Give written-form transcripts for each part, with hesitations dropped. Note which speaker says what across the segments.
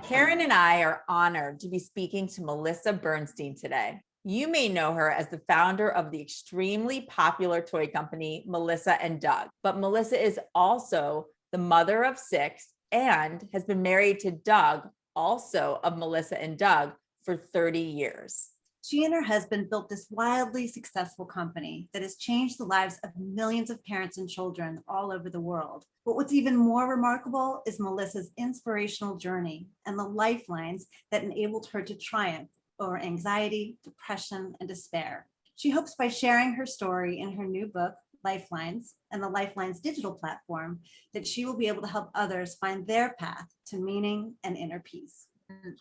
Speaker 1: Karen and I are honored to be speaking to Melissa Bernstein today. You may know her as the founder of the extremely popular toy company, Melissa and Doug. But Melissa is also the mother of 6 and has been married to Doug, also of Melissa and Doug, for 30 years.
Speaker 2: She and her husband built this wildly successful company that has changed the lives of millions of parents and children all over the world. But what's even more remarkable is Melissa's inspirational journey and the lifelines that enabled her to triumph over anxiety, depression, and despair. She hopes by sharing her story in her new book, Lifelines, and the Lifelines digital platform, that she will be able to help others find their path to meaning and inner peace.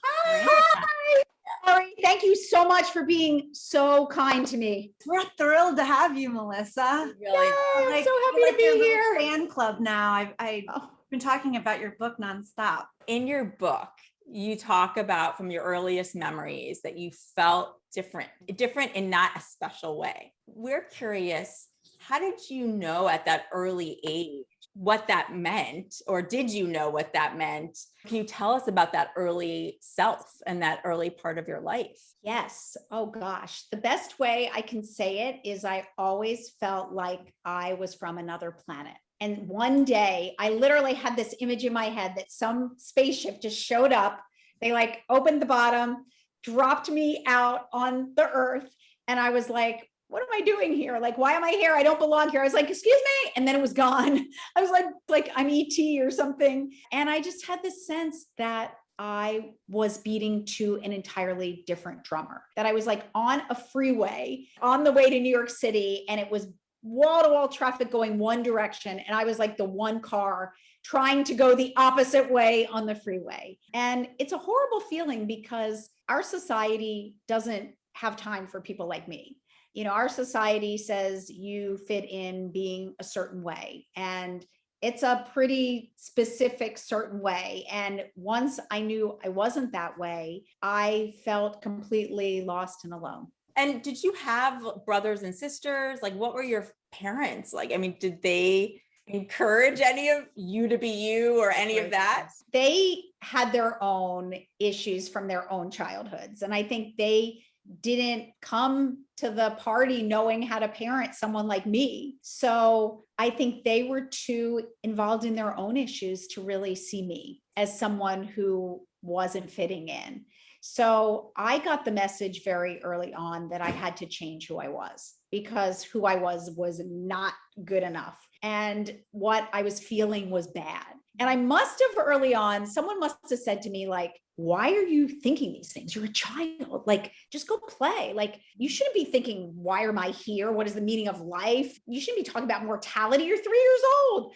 Speaker 3: Hi. Lori, thank you so much for being so kind to me.
Speaker 2: We're thrilled to have you, Melissa.
Speaker 1: Really?
Speaker 3: I'm so happy to be here.
Speaker 2: Fan club now. I've been talking about your book nonstop.
Speaker 1: In your book, you talk about from your earliest memories that you felt different in not a special way. We're curious, how did you know at that early age what that meant, or did you know what that meant? Can you tell us about that early self and that early part of your life?
Speaker 3: Yes. Oh gosh. The best way I can say it is I always felt like I was from another planet. And one day I literally had this image in my head that some spaceship just showed up. They opened the bottom, dropped me out on the earth. And I was like, what am I doing here? Why am I here? I don't belong here. I was like, excuse me. And then it was gone. I was like I'm ET or something. And I just had this sense that I was beating to an entirely different drummer, that I was on a freeway on the way to New York City. And it was wall-to-wall traffic going one direction. And I was the one car trying to go the opposite way on the freeway. And it's a horrible feeling because our society doesn't have time for people like me. Our society says you fit in being a certain way, and it's a pretty specific certain way. And once I knew I wasn't that way, I felt completely lost and alone.
Speaker 1: And did you have brothers and sisters? What were your parents like? I mean, did they encourage any of you to be you or any of that?
Speaker 3: They had their own issues from their own childhoods. And I think they didn't come to the party knowing how to parent someone like me. So I think they were too involved in their own issues to really see me as someone who wasn't fitting in. So I got the message very early on that I had to change who I was, because who I was not good enough. And what I was feeling was bad. And I must have early on, someone must have said to me, why are you thinking these things? You're a child. Just go play. You shouldn't be thinking, why am I here? What is the meaning of life? You shouldn't be talking about mortality. You're 3 years old.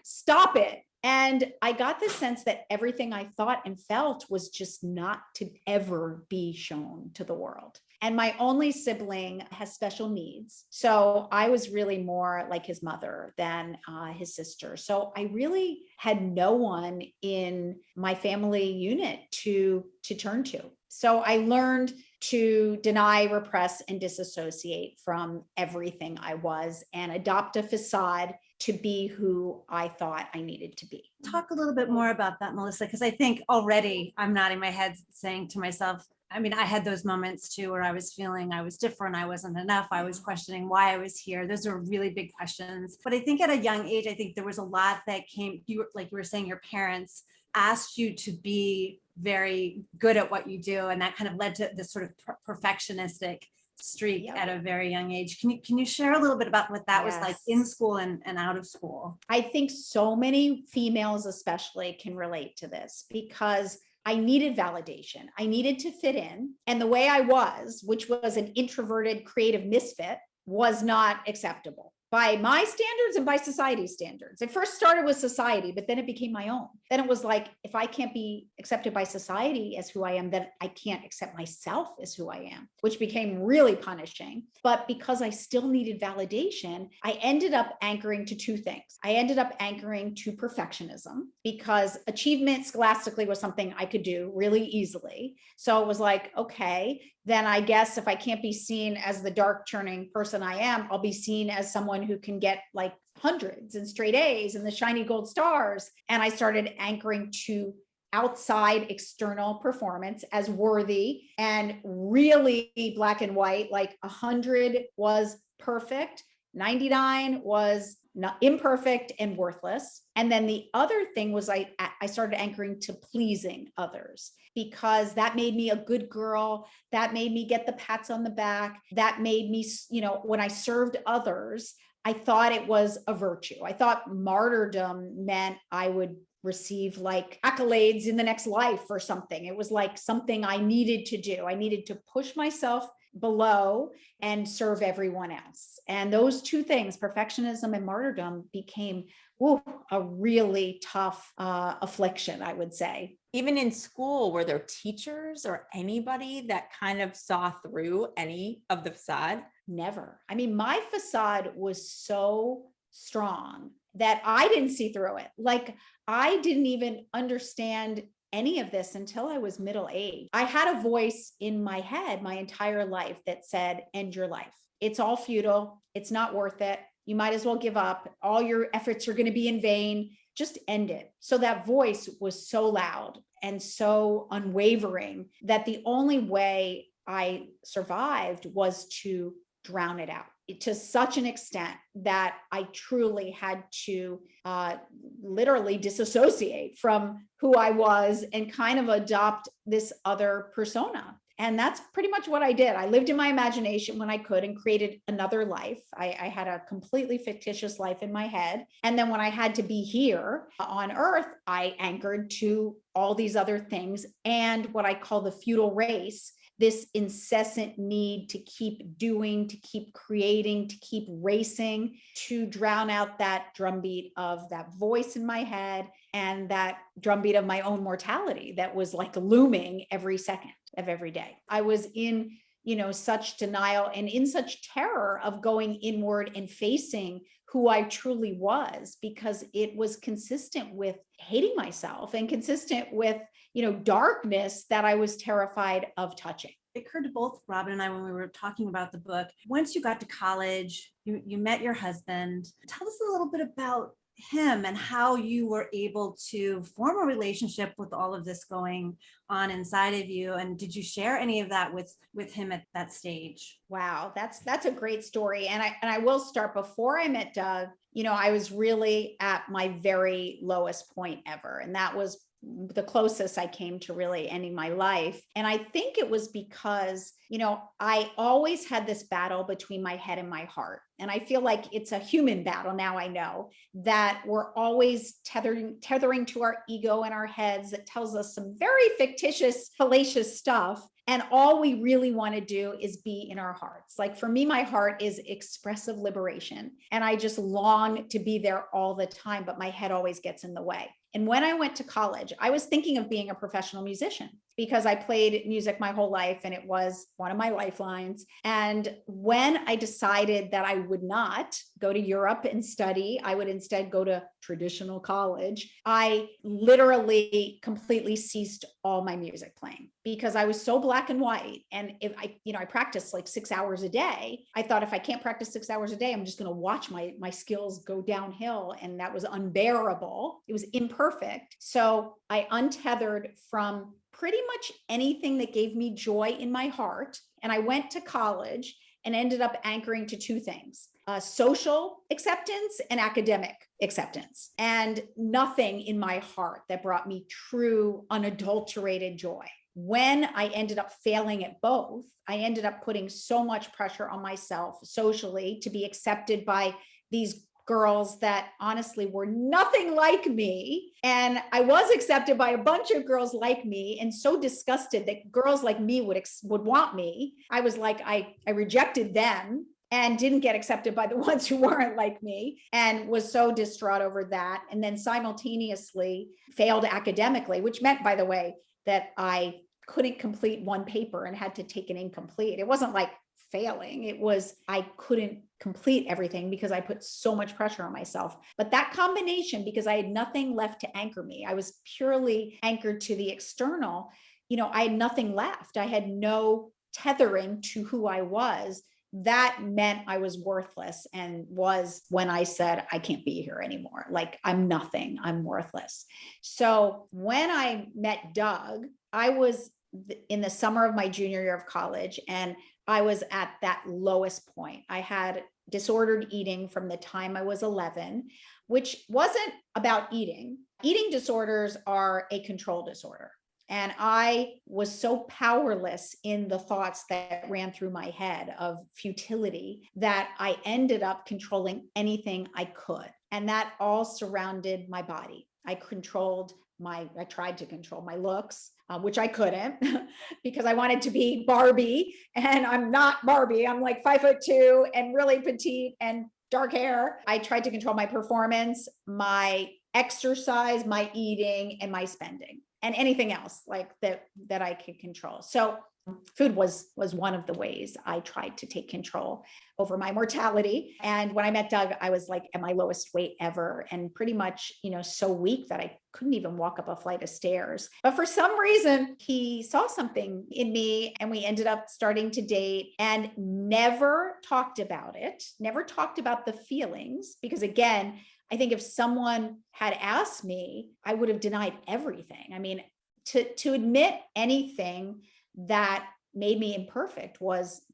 Speaker 3: Stop it. And I got the sense that everything I thought and felt was just not to ever be shown to the world. And my only sibling has special needs. So I was really more like his mother than his sister. So I really had no one in my family unit to turn to. So I learned to deny, repress, and disassociate from everything I was and adopt a facade to be who I thought I needed to be.
Speaker 2: Talk a little bit more about that, Melissa, because I think already I'm nodding my head saying to myself, I had those moments too where I was feeling I was different, I wasn't enough, I was questioning why I was here. Those are really big questions. But I think at a young age, I think there was a lot that came, you were saying your parents asked you to be very good at what you do. And that kind of led to this sort of perfectionistic streak at a very young age. Can you share a little bit about what that was like in school and out of school?
Speaker 3: I think so many females especially can relate to this because I needed validation. I needed to fit in. And the way I was, which was an introverted creative misfit, was not acceptable by my standards and by society's standards. It first started with society, but then it became my own. Then it was if I can't be accepted by society as who I am, then I can't accept myself as who I am, which became really punishing. But because I still needed validation, I ended up anchoring to two things. I ended up anchoring to perfectionism because achievement scholastically was something I could do really easily. So it was okay, then I guess if I can't be seen as the dark churning person I am, I'll be seen as someone who can get hundreds and straight A's and the shiny gold stars. And I started anchoring to outside external performance as worthy and really black and white, like 100 was perfect, 99 was not imperfect and worthless. And then the other thing was I started anchoring to pleasing others, because that made me a good girl. That made me get the pats on the back. That made me, when I served others, I thought it was a virtue. I thought martyrdom meant I would receive like accolades in the next life or something. It was like something I needed to do. I needed to push myself below and serve everyone else. And those two things, perfectionism and martyrdom, became a really tough affliction, I would say.
Speaker 1: Even in school, were there teachers or anybody that kind of saw through any of the facade?
Speaker 3: Never. I mean, my facade was so strong that I didn't see through it. Like, I didn't even understand any of this until I was middle-aged. I had a voice in my head my entire life that said, end your life. It's all futile. It's not worth it. You might as well give up. All your efforts are going to be in vain. Just end it. So that voice was so loud and so unwavering that the only way I survived was to drown it out, to such an extent that I truly had to literally disassociate from who I was and kind of adopt this other persona. And that's pretty much what I did. I lived in my imagination when I could and created another life. I had a completely fictitious life in my head. And then when I had to be here on Earth, I anchored to all these other things and what I call the feudal race, this incessant need to keep doing, to keep creating, to keep racing, to drown out that drumbeat of that voice in my head and that drumbeat of my own mortality that was like looming every second of every day. I was in, such denial and in such terror of going inward and facing who I truly was, because it was consistent with hating myself and consistent with, darkness that I was terrified of touching.
Speaker 2: It occurred to both Robin and I when we were talking about the book. Once you got to college, you met your husband. Tell us a little bit about him and how you were able to form a relationship with all of this going on inside of you. And did you share any of that with him at that stage?
Speaker 3: Wow, that's a great story. And I will start before I met Doug. I was really at my very lowest point ever. And that was the closest I came to really ending my life. And I think it was because, I always had this battle between my head and my heart. And I feel like it's a human battle. Now I know that we're always tethering to our ego and our heads that tells us some very fictitious, fallacious stuff. And all we really want to do is be in our hearts. Like for me, my heart is expressive liberation. And I just long to be there all the time, but my head always gets in the way. And when I went to college, I was thinking of being a professional musician because I played music my whole life and it was one of my lifelines. And when I decided that I would not go to Europe and study, I would instead go to traditional college, I literally completely ceased all my music playing because I was so black and white. And if I practiced like 6 hours a day, I thought if I can't practice 6 hours a day, I'm just going to watch my skills go downhill. And that was unbearable. It was imperfect. So I untethered from pretty much anything that gave me joy in my heart. And I went to college and ended up anchoring to two things: social acceptance and academic acceptance, and nothing in my heart that brought me true, unadulterated joy. When I ended up failing at both, I ended up putting so much pressure on myself socially to be accepted by these girls that honestly were nothing like me. And I was accepted by a bunch of girls like me and so disgusted that girls like me would want me. I was like, I rejected them and didn't get accepted by the ones who weren't like me and was so distraught over that. And then simultaneously failed academically, which meant, by the way, that I couldn't complete one paper and had to take an incomplete. It wasn't like failing. It was, I couldn't complete everything because I put so much pressure on myself. But that combination, because I had nothing left to anchor me, I was purely anchored to the external, I had nothing left. I had no tethering to who I was that meant I was worthless, and was when I said, I can't be here anymore. Like, I'm nothing, I'm worthless. So when I met Doug, I was in the summer of my junior year of college, and I was at that lowest point. I had disordered eating from the time I was 11, which wasn't about eating. Eating disorders are a control disorder. And I was so powerless in the thoughts that ran through my head of futility that I ended up controlling anything I could. And that all surrounded my body. I tried to control my looks, which I couldn't because I wanted to be Barbie, and I'm not Barbie. I'm like 5'2" and really petite and dark hair. I tried to control my performance, my exercise, my eating, and my spending, and anything else like that I could control. So food was one of the ways I tried to take control over my mortality. And when I met Doug, I was like at my lowest weight ever, and pretty much, so weak that I couldn't even walk up a flight of stairs. But for some reason, he saw something in me, and we ended up starting to date, and never talked about it, never talked about the feelings, because again, I think if someone had asked me, I would have denied everything. I mean, to admit anything that made me imperfect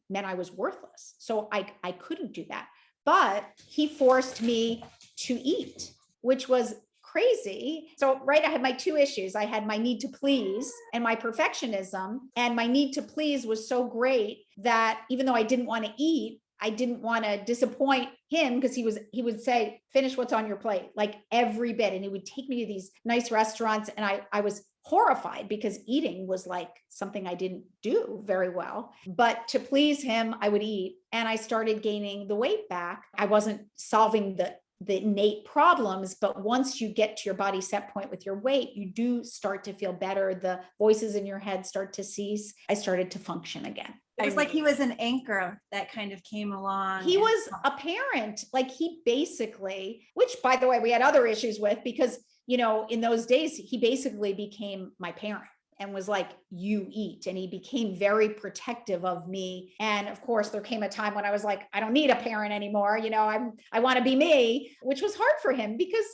Speaker 3: meant I was worthless. So I couldn't do that. But he forced me to eat, which was crazy. So, right, I had my two issues. I had my need to please and my perfectionism. And my need to please was so great that even though I didn't want to eat, I didn't want to disappoint him, because he would say, finish what's on your plate, like every bit. And he would take me to these nice restaurants. And I was horrified because eating was like something I didn't do very well. But to please him, I would eat. And I started gaining the weight back. I wasn't solving the innate problems, but once you get to your body set point with your weight, you do start to feel better. The voices in your head start to cease. I started to function again.
Speaker 2: It was like he was an anchor that kind of came along.
Speaker 3: He was a parent. Like, he basically, which by the way, we had other issues with, because, in those days, he basically became my parent and was like, you eat. And he became very protective of me. And of course, there came a time when I was like, I don't need a parent anymore. I want to be me, which was hard for him, because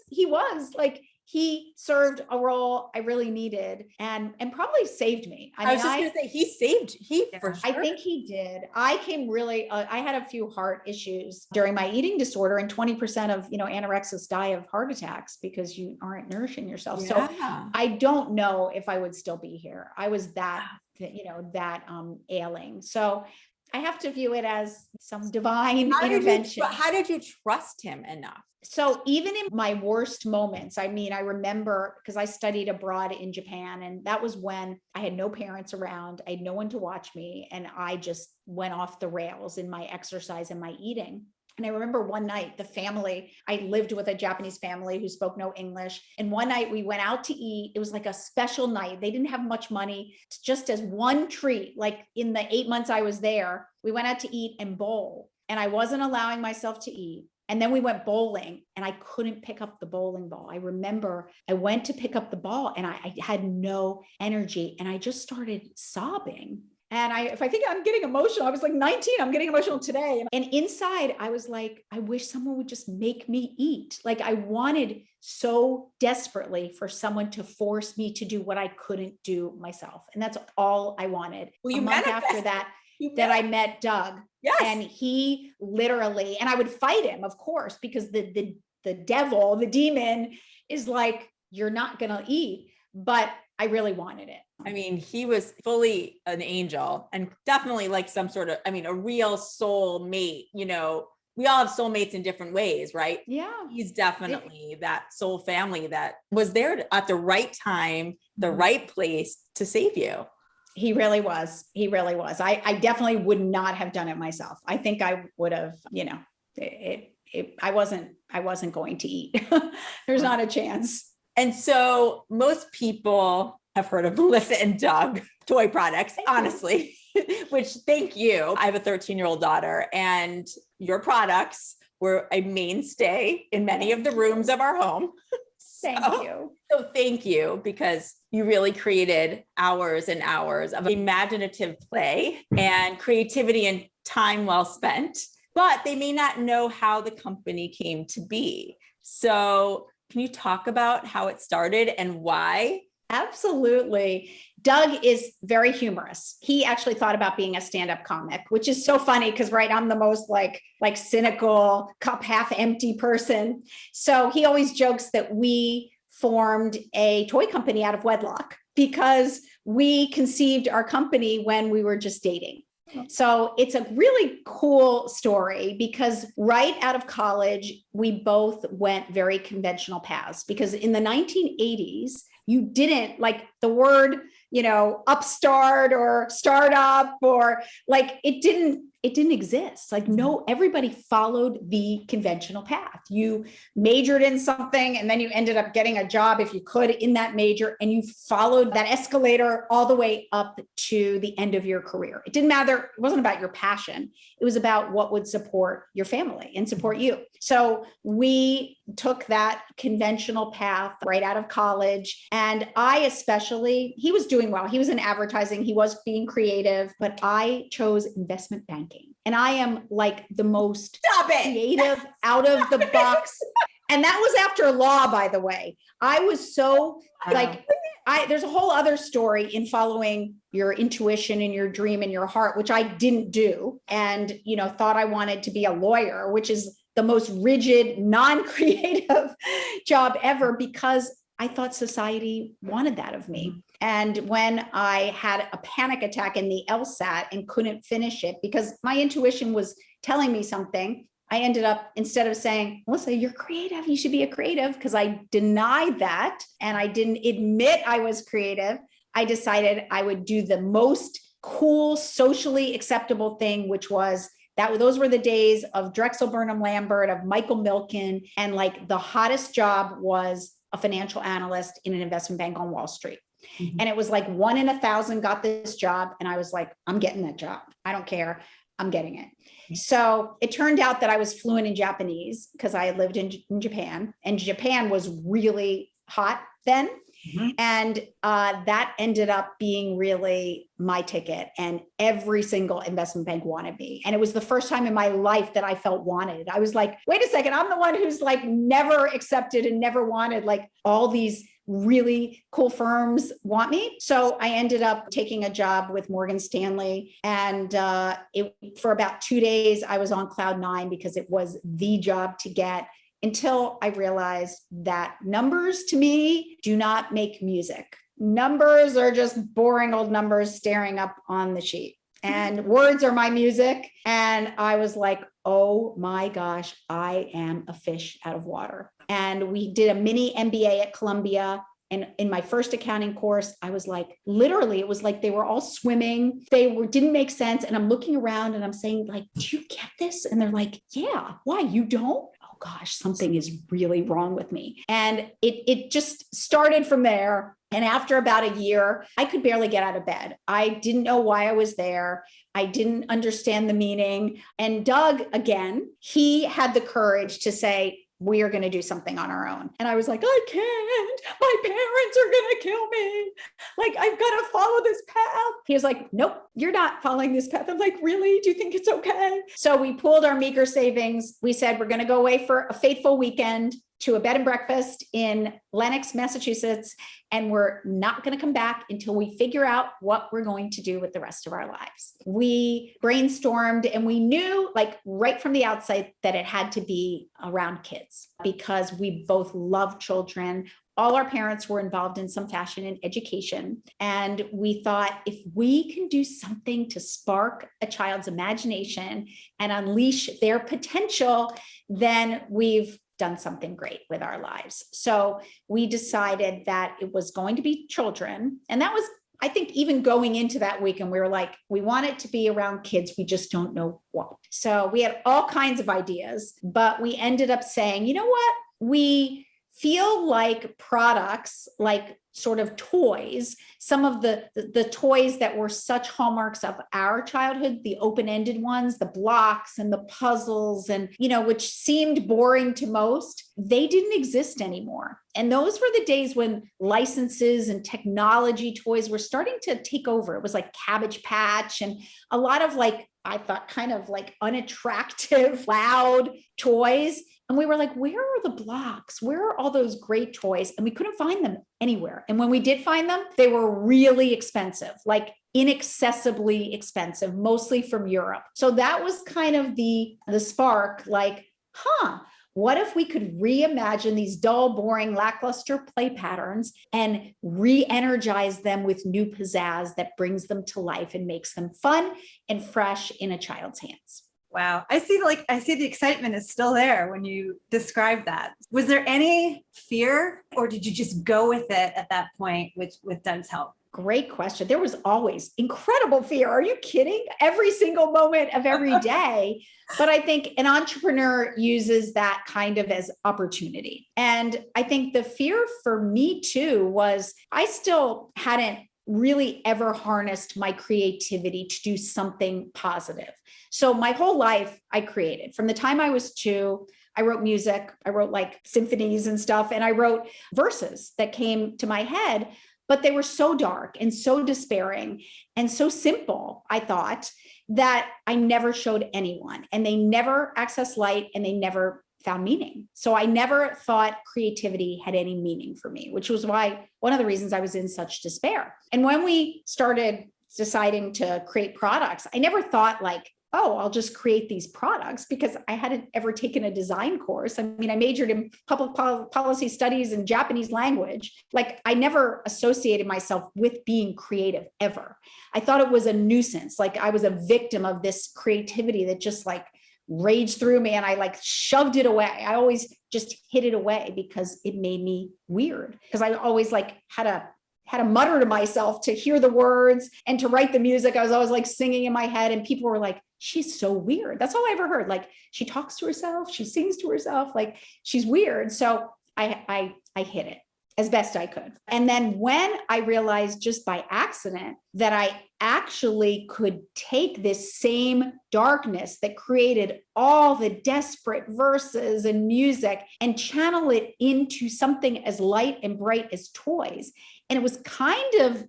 Speaker 3: he served a role I really needed, and probably saved me.
Speaker 1: I was just going to say, he saved, for sure.
Speaker 3: I think he did. I had a few heart issues during my eating disorder, and 20% of, anorexics die of heart attacks because you aren't nourishing yourself. Yeah. So I don't know if I would still be here. I was that ailing. So I have to view it as some divine intervention.
Speaker 1: How did you trust him enough?
Speaker 3: So even in my worst moments, I remember, because I studied abroad in Japan, and that was when I had no parents around. I had no one to watch me. And I just went off the rails in my exercise and my eating. And I remember one night, I lived with a Japanese family who spoke no English. And one night we went out to eat. It was like a special night. They didn't have much money. Just as one treat, like in the 8 months I was there, we went out to eat and bowl. And I wasn't allowing myself to eat. And then we went bowling, and I couldn't pick up the bowling ball. I remember I went to pick up the ball, and I had no energy, and I just started sobbing. And if I think I'm getting emotional, I was like 19, I'm getting emotional today. And inside I was like, I wish someone would just make me eat. Like, I wanted so desperately for someone to force me to do what I couldn't do myself. And that's all I wanted.
Speaker 1: Well, you
Speaker 3: a month after that I met Doug.
Speaker 1: Yes.
Speaker 3: And he literally, and I would fight him, of course, because the devil, the demon is like, you're not going to eat, but I really wanted it.
Speaker 1: I mean, he was fully an angel, and definitely like some sort of, a real soul mate. We all have soulmates in different ways, right?
Speaker 3: Yeah.
Speaker 1: He's definitely that soul family that was there at the right time, the right place to save you.
Speaker 3: He really was. He really was. I definitely would not have done it myself. I think I would have, I wasn't going to eat. There's not a chance.
Speaker 1: And so most people have heard of Melissa and Doug toy products, honestly, which, thank you. I have a 13-year-old daughter, and your products were a mainstay in many of the rooms of our home.
Speaker 3: Thank you.
Speaker 1: So thank you, because you really created hours and hours of imaginative play and creativity and time well spent, but they may not know how the company came to be. So can you talk about how it started and why?
Speaker 3: Absolutely. Doug is very humorous. He actually thought about being a stand-up comic, which is so funny because, right, I'm the most like cynical, cup half empty person. So he always jokes that we formed a toy company out of wedlock because we conceived our company when we were just dating. So it's a really cool story because right out of college, we both went very conventional paths, because in the 1980s, you didn't like the word, upstart or startup, or like it didn't exist. Like, no, everybody followed the conventional path. You majored in something and then you ended up getting a job if you could in that major, and you followed that escalator all the way up to the end of your career. It didn't matter. It wasn't about your passion. It was about what would support your family and support you. So we took that conventional path right out of college. And I especially, he was doing well. He was in advertising. He was being creative, but I chose investment banking. And I am like the most creative, out of the box. And that was after law, by the way. I was so there's a whole other story in following your intuition and your dream and your heart, which I didn't do. And, thought I wanted to be a lawyer, which is the most rigid, non-creative job ever, because I thought society wanted that of me. And when I had a panic attack in the LSAT and couldn't finish it because my intuition was telling me something, I ended up, instead of saying, Melissa, you're creative, you should be a creative, because I denied that and I didn't admit I was creative, I decided I would do the most cool, socially acceptable thing, which was those were the days of Drexel Burnham Lambert, of Michael Milken, and like the hottest job was a financial analyst in an investment bank on Wall Street. Mm-hmm. And it was like 1 in 1,000 got this job. And I was like, I'm getting that job. I don't care. I'm getting it. Mm-hmm. So it turned out that I was fluent in Japanese because I had lived in Japan, and Japan was really hot then. Mm-hmm. And that ended up being really my ticket, and every single investment bank wanted me. And it was the first time in my life that I felt wanted. I was like, wait a second, I'm the one who's like never accepted and never wanted. Like, all these really cool firms want me. So I ended up taking a job with Morgan Stanley. And for about 2 days, I was on cloud 9 because it was the job to get, until I realized that numbers to me do not make music. Numbers are just boring old numbers staring up on the sheet, and words are my music. And I was like, oh my gosh, I am a fish out of water. And we did a mini MBA at Columbia. And in my first accounting course, I was like, literally, it was like they were all swimming. Didn't make sense. And I'm looking around and I'm saying, like, do you get this? And they're like, yeah. Why, you don't? Oh gosh, something is really wrong with me. And it just started from there. And after about a year, I could barely get out of bed. I didn't know why I was there. I didn't understand the meaning. And Doug, again, he had the courage to say, we are going to do something on our own. And I was like, I can't. My parents are going to kill me. Like, I've got to follow this path. He was like, nope, you're not following this path. I'm like, really? Do you think it's okay? So we pooled our meager savings. We said, we're going to go away for a fateful weekend to a bed and breakfast in Lenox, Massachusetts. And we're not going to come back until we figure out what we're going to do with the rest of our lives. We brainstormed, and we knew, like, right from the outset that it had to be around kids, because we both love children. All our parents were involved in some fashion in education. And we thought, if we can do something to spark a child's imagination and unleash their potential, then we've done something great with our lives. So we decided that it was going to be children. And that was, I think, even going into that weekend, we were like, we want it to be around kids. We just don't know what. So we had all kinds of ideas, but we ended up saying, you know what? We feel like products, like sort of toys, some of the toys that were such hallmarks of our childhood, the open-ended ones, the blocks and the puzzles, and, which seemed boring to most, they didn't exist anymore. And those were the days when licenses and technology toys were starting to take over. It was like Cabbage Patch and a lot of I thought kind of unattractive, loud toys. And we were like, where are the blocks? Where are all those great toys? And we couldn't find them anywhere. And when we did find them, they were really expensive, inaccessibly expensive, mostly from Europe. So that was kind of the spark, what if we could reimagine these dull, boring, lackluster play patterns and re-energize them with new pizzazz that brings them to life and makes them fun and fresh in a child's hands?
Speaker 2: Wow. I see the excitement is still there when you describe that. Was there any fear or did you just go with it at that point with Doug's help?
Speaker 3: Great question. There was always incredible fear. Are you kidding? Every single moment of every day. But I think an entrepreneur uses that kind of as opportunity. And I think the fear for me too was I still hadn't really ever harnessed my creativity to do something positive. So my whole life I created. From the time I was 2, I wrote music. I wrote symphonies and stuff. And I wrote verses that came to my head, but they were so dark and so despairing and so simple, I thought, that I never showed anyone. And they never accessed light and they never found meaning. So I never thought creativity had any meaning for me, which was why one of the reasons I was in such despair. And when we started deciding to create products, I never thought oh, I'll just create these products, because I hadn't ever taken a design course. I mean, I majored in public policy studies and Japanese language. I never associated myself with being creative ever. I thought it was a nuisance. I was a victim of this creativity that just raged through me, and I shoved it away. I always just hid it away because it made me weird, because I always had to mutter to myself to hear the words and to write the music. I was always singing in my head, and people were like, she's so weird. That's all I ever heard. She talks to herself, she sings to herself, she's weird. So I hid it as best I could. And then when I realized just by accident that I actually could take this same darkness that created all the desperate verses and music and channel it into something as light and bright as toys. And it was kind of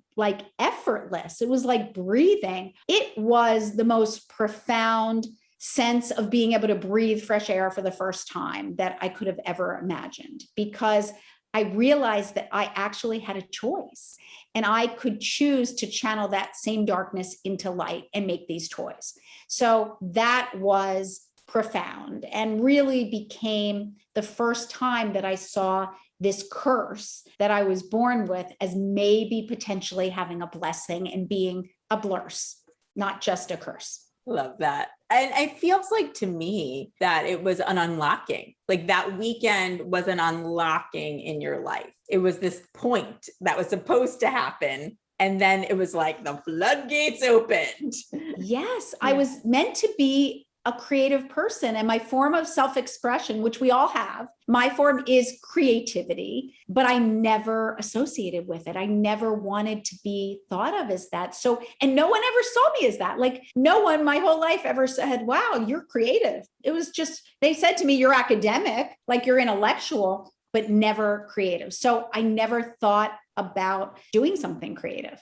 Speaker 3: effortless. It was like breathing. It was the most profound sense of being able to breathe fresh air for the first time that I could have ever imagined, because I realized that I actually had a choice and I could choose to channel that same darkness into light and make these toys. So that was profound and really became the first time that I saw this curse that I was born with as maybe potentially having a blessing and being a blurse, not just a curse.
Speaker 1: Love that. And it feels to me that it was an unlocking. That weekend was an unlocking in your life. It was this point that was supposed to happen. And then it was the floodgates opened.
Speaker 3: Yes, I was meant to be a creative person, and my form of self-expression, which we all have, my form is creativity, but I never associated with it. I never wanted to be thought of as that. So, and no one ever saw me as that. No one my whole life ever said, wow, you're creative. It was just, they said to me, you're academic, you're intellectual, but never creative. So I never thought about doing something creative.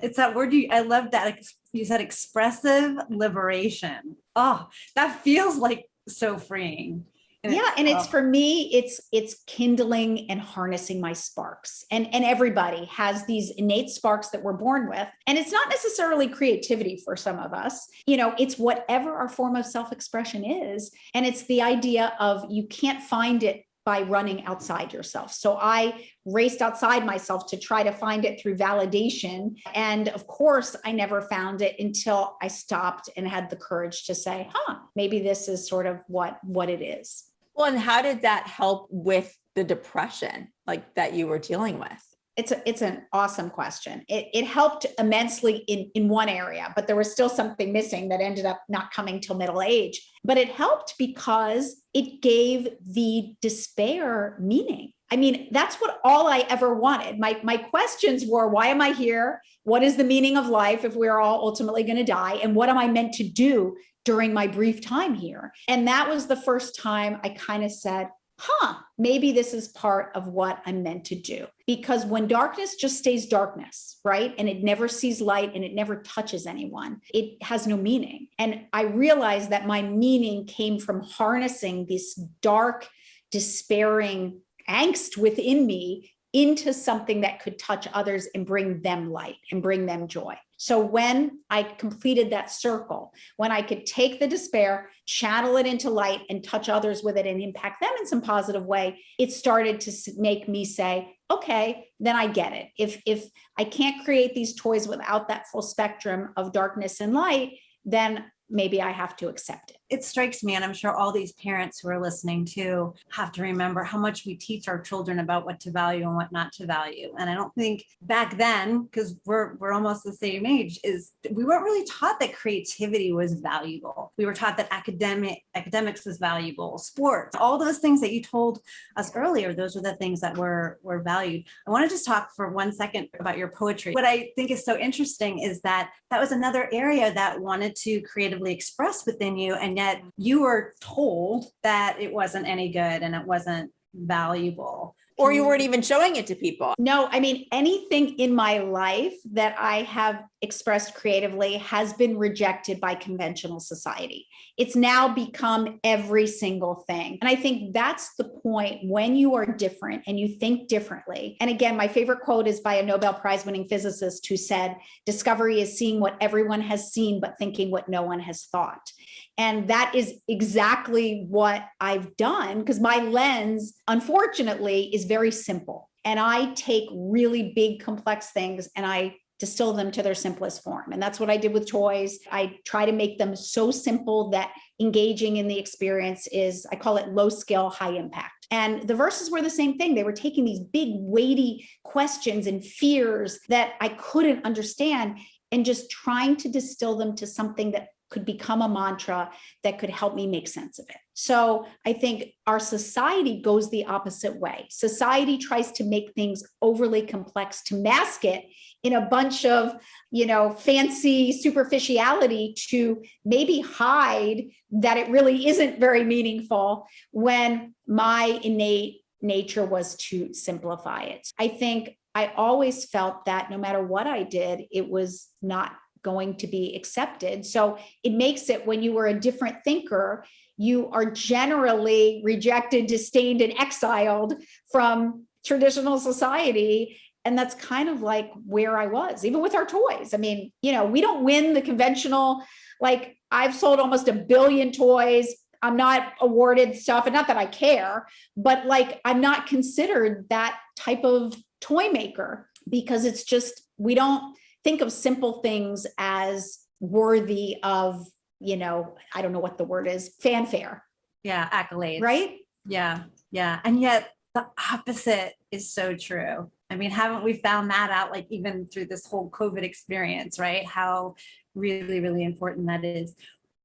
Speaker 2: It's that word I love that you said, expressive liberation. Oh, that feels so freeing.
Speaker 3: And it's for me, it's kindling and harnessing my sparks. And everybody has these innate sparks that we're born with. And it's not necessarily creativity for some of us. It's whatever our form of self-expression is. And it's the idea of you can't find it by running outside yourself. So I raced outside myself to try to find it through validation. And of course, I never found it until I stopped and had the courage to say, maybe this is sort of what it is.
Speaker 1: Well, and how did that help with the depression that you were dealing with?
Speaker 3: It's an awesome question. It helped immensely in one area, but there was still something missing that ended up not coming till middle age. But it helped because it gave the despair meaning. I mean, that's what all I ever wanted. My questions were, why am I here? What is the meaning of life if we're all ultimately going to die? And what am I meant to do during my brief time here? And that was the first time I kind of said, maybe this is part of what I'm meant to do. Because when darkness just stays darkness, right? And it never sees light and it never touches anyone, it has no meaning. And I realized that my meaning came from harnessing this dark, despairing angst within me into something that could touch others and bring them light and bring them joy. So when I completed that circle, when I could take the despair, channel it into light and touch others with it and impact them in some positive way, it started to make me say, okay, then I get it. If I can't create these toys without that full spectrum of darkness and light, then maybe I have to accept it.
Speaker 2: It strikes me, and I'm sure all these parents who are listening too have to remember how much we teach our children about what to value and what not to value. And I don't think back then, because we're almost the same age, is we weren't really taught that creativity was valuable. We were taught that academics was valuable, sports, all those things that you told us earlier. Those are the things that were valued. I want to just talk for 1 second about your poetry. What I think is so interesting is that was another area that wanted to creatively express within you, and yet you were told that it wasn't any good and it wasn't valuable.
Speaker 1: Or you weren't even showing it to people.
Speaker 3: No, I mean, anything in my life that I have expressed creatively has been rejected by conventional society. It's now become every single thing. And I think that's the point when you are different and you think differently. And again, my favorite quote is by a Nobel Prize winning physicist who said, "Discovery is seeing what everyone has seen, but thinking what no one has thought." And that is exactly what I've done, because my lens, unfortunately, is very simple. And I take really big, complex things and I distill them to their simplest form. And that's what I did with toys. I try to make them so simple that engaging in the experience is, I call it low skill, high impact. And the verses were the same thing. They were taking these big, weighty questions and fears that I couldn't understand and just trying to distill them to something that could become a mantra that could help me make sense of it. So I think our society goes the opposite way. Society tries to make things overly complex to mask it in a bunch of, fancy superficiality to maybe hide that it really isn't very meaningful, when my innate nature was to simplify it. I think I always felt that no matter what I did, it was not going to be accepted. So it makes it, when you were a different thinker, you are generally rejected, disdained, and exiled from traditional society. And that's kind of like where I was, even with our toys. I mean, we don't win the conventional, like I've sold almost 1 billion toys. I'm not awarded stuff, and not that I care, but like I'm not considered that type of toy maker, because it's just, we don't think of simple things as worthy of, I don't know what the word is, fanfare.
Speaker 2: Yeah, accolades.
Speaker 3: Right?
Speaker 2: Yeah. And yet the opposite is so true. I mean, haven't we found that out, like even through this whole COVID experience, right? How really, really important that is.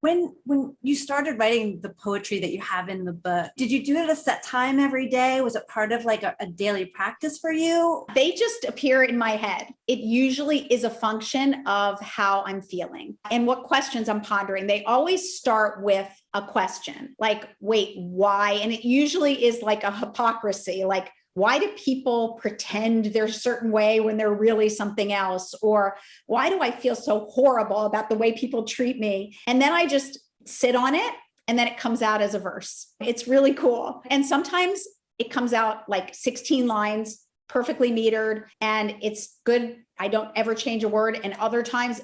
Speaker 2: When you started writing the poetry that you have in the book, did you do it at a set time every day? Was it part of like a daily practice for you?
Speaker 3: They just appear in my head. It usually is a function of how I'm feeling and what questions I'm pondering. They always start with a question, like, wait, why? And it usually is like a hypocrisy, like, why do people pretend they're a certain way when they're really something else? Or why do I feel so horrible about the way people treat me? And then I just sit on it, and then it comes out as a verse. It's really cool. And sometimes it comes out like 16 lines, perfectly metered, and it's good. I don't ever change a word. And other times,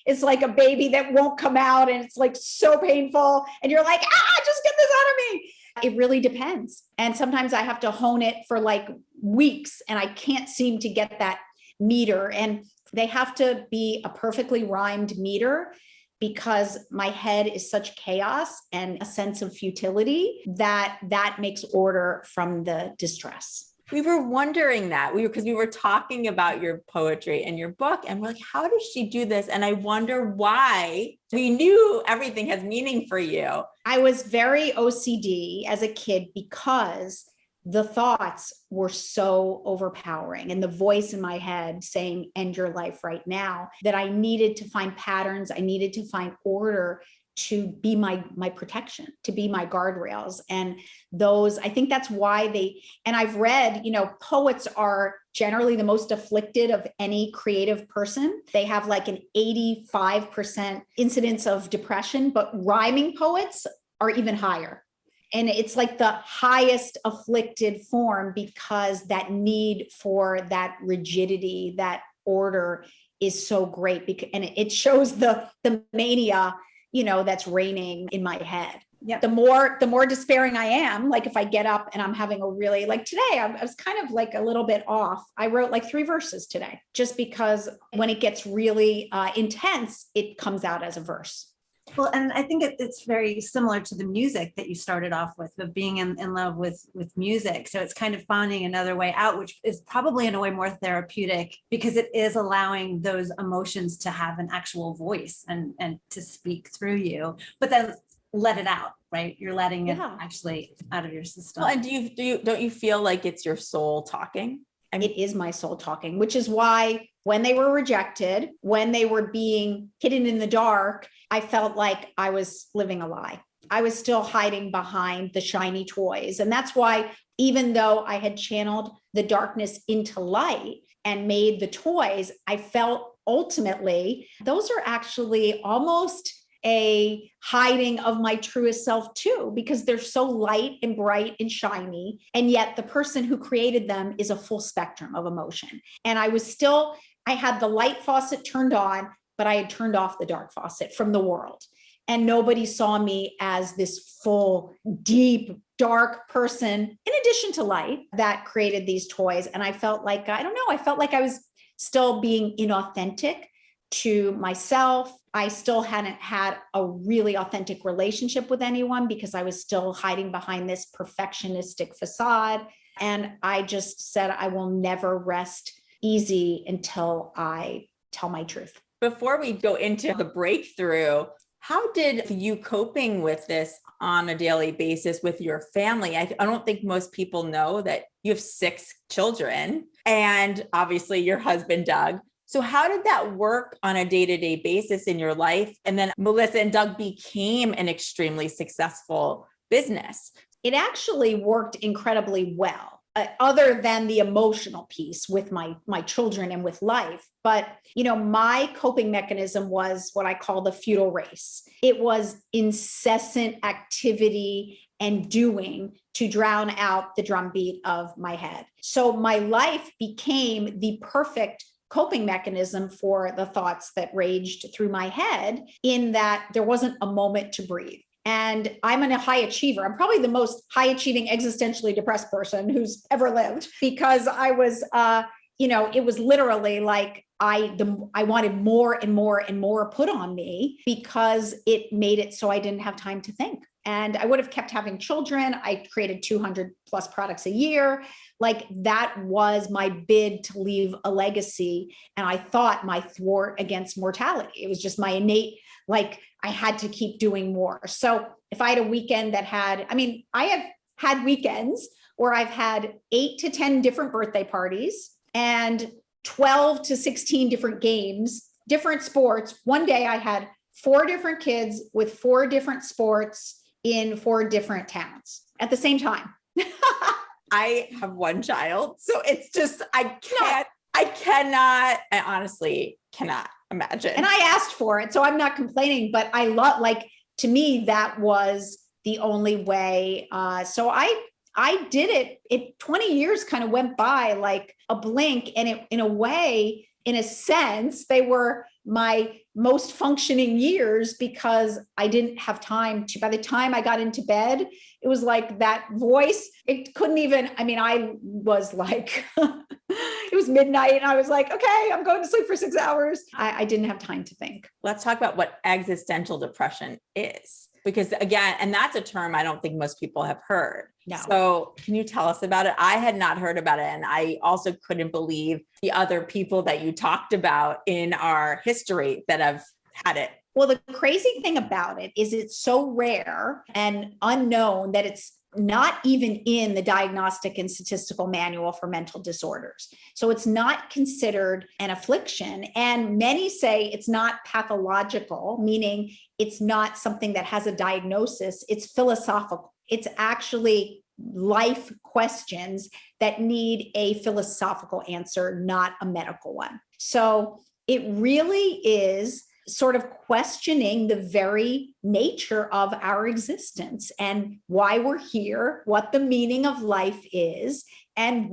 Speaker 3: it's like a baby that won't come out, and it's like so painful. And you're like, just get this out of me. It really depends. And sometimes I have to hone it for like weeks, and I can't seem to get that meter. And they have to be a perfectly rhymed meter, because my head is such chaos and a sense of futility that makes order from the distress.
Speaker 1: We were wondering that because we were talking about your poetry and your book, and we're like, how does she do this? And I wonder why. We knew everything has meaning for you.
Speaker 3: I was very OCD as a kid because the thoughts were so overpowering and the voice in my head saying, end your life right now, that I needed to find patterns. I needed to find order to be my protection, to be my guardrails. And those, I think that's why and I've read, poets are generally the most afflicted of any creative person. They have like an 85% incidence of depression, but rhyming poets are even higher. And it's like the highest afflicted form because that need for that rigidity, that order is so great. And it shows the mania that's reigning in my head.
Speaker 2: Yep.
Speaker 3: The more despairing I am, like if I get up and I'm having a really, like today, I was kind of like a little bit off. I wrote like 3 verses today, just because when it gets really intense, it comes out as a verse.
Speaker 2: Well, and I think it's very similar to the music that you started off with, of being in love with music. So it's kind of finding another way out, which is probably in a way more therapeutic because it is allowing those emotions to have an actual voice and to speak through you, but then let it out, right? You're letting it actually out of your system.
Speaker 1: Well, and don't you feel like it's your soul talking?
Speaker 3: It is my soul talking, which is why when they were rejected, when they were being hidden in the dark, I felt like I was living a lie. I was still hiding behind the shiny toys. And that's why, even though I had channeled the darkness into light and made the toys, I felt ultimately those are actually almost a hiding of my truest self too, because they're so light and bright and shiny. And yet the person who created them is a full spectrum of emotion. And I had the light faucet turned on, but I had turned off the dark faucet from the world. And nobody saw me as this full, deep, dark person, in addition to light, that created these toys. And I felt like, I felt like I was still being inauthentic to myself. I still hadn't had a really authentic relationship with anyone because I was still hiding behind this perfectionistic facade. And I just said, I will never rest easy until I tell my truth.
Speaker 1: Before we go into the breakthrough, how did you coping with this on a daily basis with your family? I don't think most people know that you have 6 children and obviously your husband, Doug. So how did that work on a day-to-day basis in your life? And then Melissa and Doug became an extremely successful business.
Speaker 3: It actually worked incredibly well, other than the emotional piece with my children and with life. But, my coping mechanism was what I call the futile race. It was incessant activity and doing to drown out the drumbeat of my head. So my life became the perfect coping mechanism for the thoughts that raged through my head, in that there wasn't a moment to breathe. And I'm a high achiever. I'm probably the most high achieving, existentially depressed person who's ever lived, because I was, it was literally like I wanted more and more and more put on me, because it made it so I didn't have time to think. And I would have kept having children. I created 200 plus products a year. Like, that was my bid to leave a legacy. And I thought my thwart against mortality. It was just my innate, like, I had to keep doing more. So if I had a weekend that I have had weekends where I've had 8 to 10 different birthday parties and 12 to 16 different games, different sports. One day I had 4 different kids with 4 different sports in 4 different towns at the same time.
Speaker 1: I have 1 child, so it's just, I honestly cannot imagine.
Speaker 3: And I asked for it, so I'm not complaining, but I love, to me, that was the only way. So I did it. 20 years kind of went by like a blink, and in a sense, they were my most functioning years, because I didn't have time to, by the time I got into bed, it was like that voice, it couldn't even, I was like, it was midnight and I was like, okay, I'm going to sleep for 6 hours. I didn't have time to think.
Speaker 1: Let's talk about what existential depression is. because again, and that's a term I don't think most people have heard.
Speaker 3: No.
Speaker 1: So can you tell us about it? I had not heard about it. And I also couldn't believe the other people that you talked about in our history that have had it.
Speaker 3: Well, the crazy thing about it is it's so rare and unknown that it's not even in the Diagnostic and Statistical Manual for Mental Disorders. So it's not considered an affliction. And many say it's not pathological, meaning it's not something that has a diagnosis. It's philosophical. It's actually life questions that need a philosophical answer, not a medical one. So it really is sort of questioning the very nature of our existence and why we're here, what the meaning of life is, and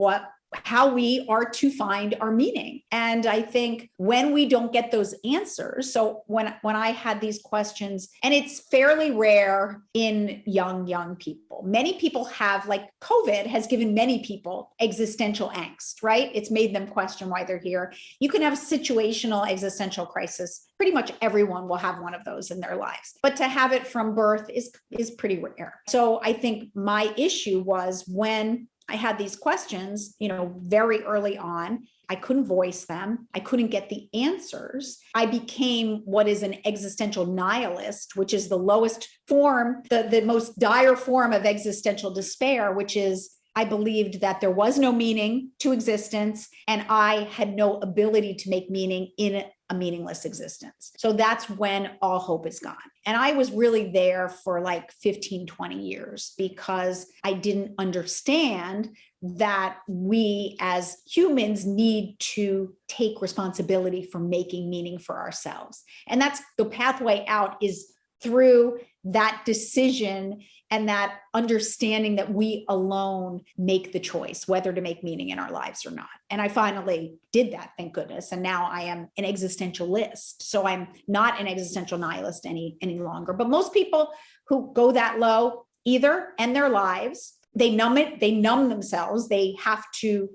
Speaker 3: how we are to find our meaning. And I think when we don't get those answers, so when I had these questions, and it's fairly rare in young people, many people have, like COVID has given many people existential angst, right? It's made them question why they're here. You can have a situational existential crisis. Pretty much everyone will have one of those in their lives, but to have it from birth is pretty rare. So I think my issue was when I had these questions, very early on, I couldn't voice them. I couldn't get the answers. I became what is an existential nihilist, which is the lowest form, the most dire form of existential despair, which is I believed that there was no meaning to existence and I had no ability to make meaning in a meaningless existence. So that's when all hope is gone. And I was really there for like 15, 20 years because I didn't understand that we as humans need to take responsibility for making meaning for ourselves. And that's the pathway out is through that decision and that understanding that we alone make the choice whether to make meaning in our lives or not. And I finally did that, thank goodness. And now I am an existentialist. So I'm not an existential nihilist any longer. But most people who go that low either end their lives, they numb themselves. They have to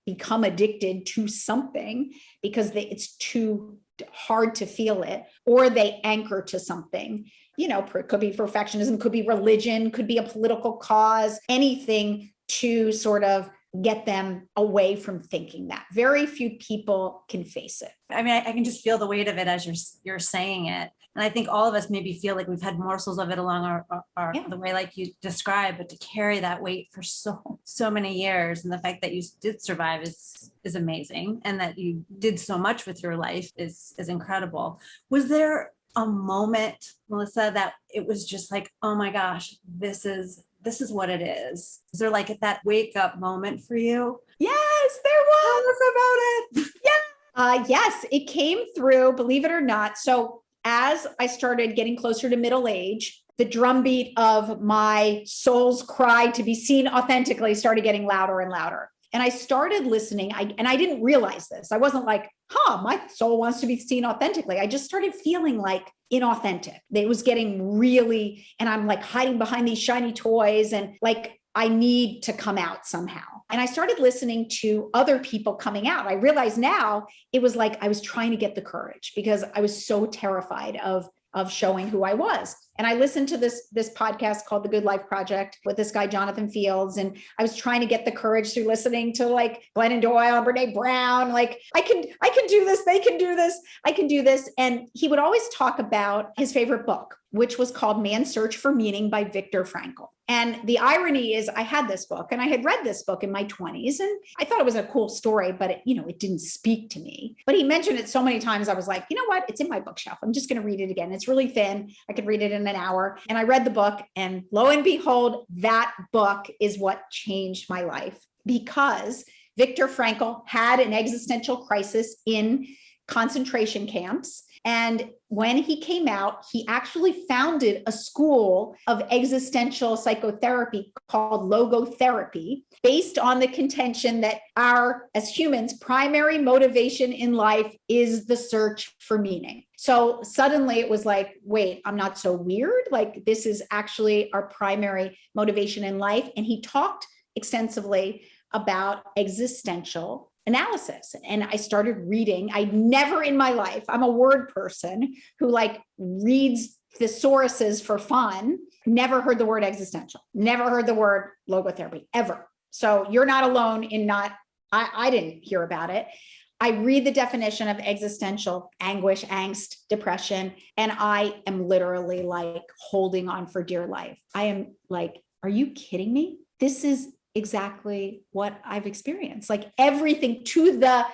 Speaker 3: become addicted to something because it's too hard to feel it, or they anchor to something. It could be perfectionism, could be religion, could be a political cause, anything to sort of get them away from thinking that. Very few people can face it.
Speaker 2: I mean, I can just feel the weight of it as you're saying it. And I think all of us maybe feel like we've had morsels of it along the way, like you described, but to carry that weight for so many years, and the fact that you did survive is amazing, and that you did so much with your life is incredible. Was there a moment, Melissa, that it was just like, oh my gosh, this is what it is? Is there that wake up moment for you?
Speaker 3: Yes, there was.
Speaker 2: Tell us about it.
Speaker 3: Yeah. Yes, it came through, believe it or not. So as I started getting closer to middle age, the drumbeat of my soul's cry to be seen authentically started getting louder and louder. And I started listening, and I didn't realize this. I wasn't like, my soul wants to be seen authentically. I just started feeling inauthentic. It was getting really, and I'm hiding behind these shiny toys and I need to come out somehow. And I started listening to other people coming out. I realize now it was I was trying to get the courage because I was so terrified of showing who I was. And I listened to this podcast called The Good Life Project with this guy, Jonathan Fields. And I was trying to get the courage through listening to Glennon Doyle, Brene Brown, I can do this. They can do this. I can do this. And he would always talk about his favorite book, which was called Man's Search for Meaning by Viktor Frankl. And the irony is I had this book and I had read this book in my 20s and I thought it was a cool story, but it didn't speak to me. But he mentioned it so many times. I was like, you know what? It's in my bookshelf. I'm just going to read it again. It's really thin. I could read it in an hour. And I read the book and lo and behold, that book is what changed my life because Viktor Frankl had an existential crisis in concentration camps. And when he came out, he actually founded a school of existential psychotherapy called logotherapy, based on the contention that our, as humans, primary motivation in life is the search for meaning. So suddenly it was wait, I'm not so weird. This is actually our primary motivation in life. And he talked extensively about existential analysis. And I started reading. I never in my life, I'm a word person who reads thesauruses for fun, never heard the word existential, never heard the word logotherapy ever. So you're not alone in not, I didn't hear about it. I read the definition of existential anguish, angst, depression, and I am literally like holding on for dear life. I am like, are you kidding me? This is exactly what I've experienced, like everything to the,